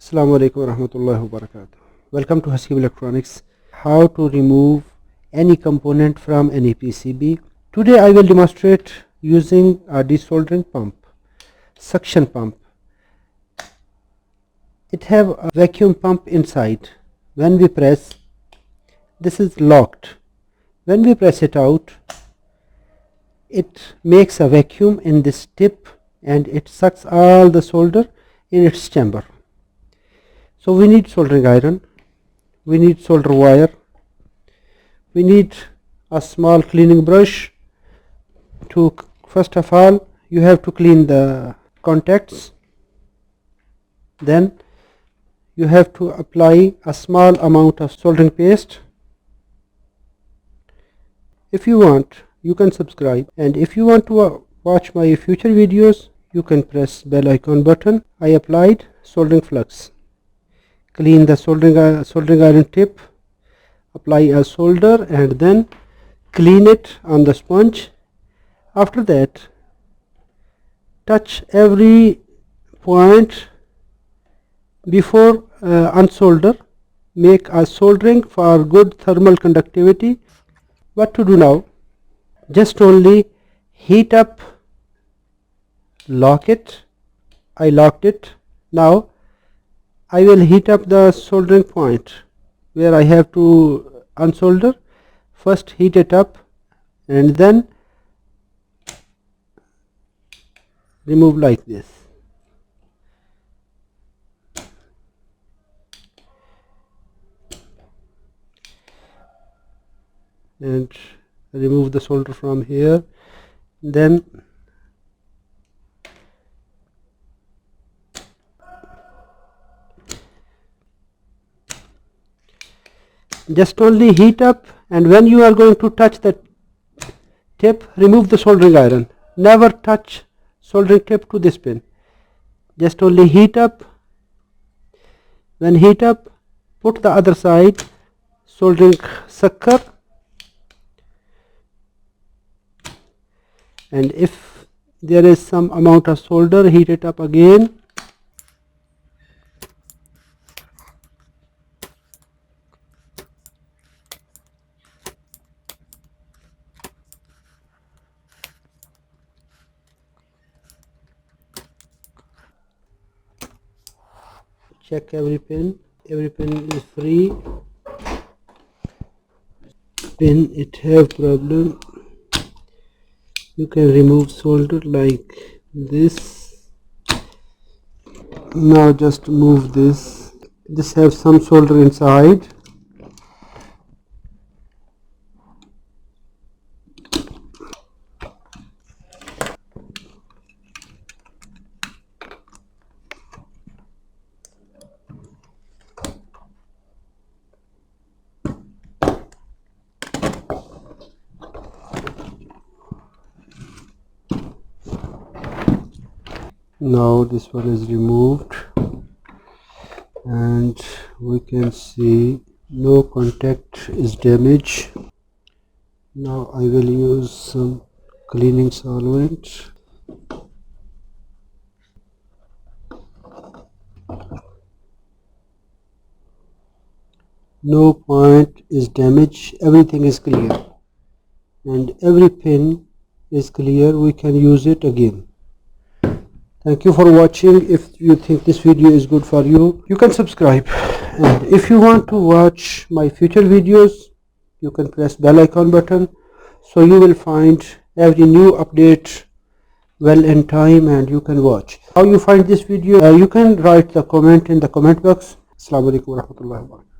Assalamu alaikum warahmatullahi wabarakatuh. Welcome to Haseeb Electronics. How to remove any component from any PCB. Today I will demonstrate using a desoldering pump, suction pump. It have a vacuum pump inside. When we press, this is locked. When we press it out, it makes a vacuum in this tip and it sucks all the solder in its chamber. So we need soldering iron, we need solder wire, we need a small cleaning brush. First of all, you have to clean the contacts. Then you have to apply a small amount of soldering paste. If you want, you can subscribe, and if you want to watch my future videos, you can press bell icon button. I applied soldering flux. Clean the soldering iron tip, apply a solder, and then clean it on the sponge. After that, touch every point before unsolder. Make a soldering for good thermal conductivity. What to do now? Just only heat up, lock it. I locked it. Now I will heat up the soldering point where I have to unsolder. First heat it up and then remove like this. And remove the solder from here. Then just only heat up, and when you are going to touch the tip, remove the soldering iron. Never touch soldering tip to this pin. Just only heat up. When heat up, put the other side soldering sucker, and if there is some amount of solder, heat it up again. Check every pin is free. Pin it have problem, you can remove solder like this. Now just move this have some solder inside. Now this one is removed and we can see no contact is damaged. Now I will use some cleaning solvent. No point is damaged, everything is clear and every pin is clear. We can use it again. Thank you for watching. If you think this video is good for you, you can subscribe, and if you want to watch my future videos, you can press bell icon button, so you will find every new update well in time and you can watch. How you find this video, you can write the comment in the comment box. Assalamu alaikum warahmatullahi wabarakatuh.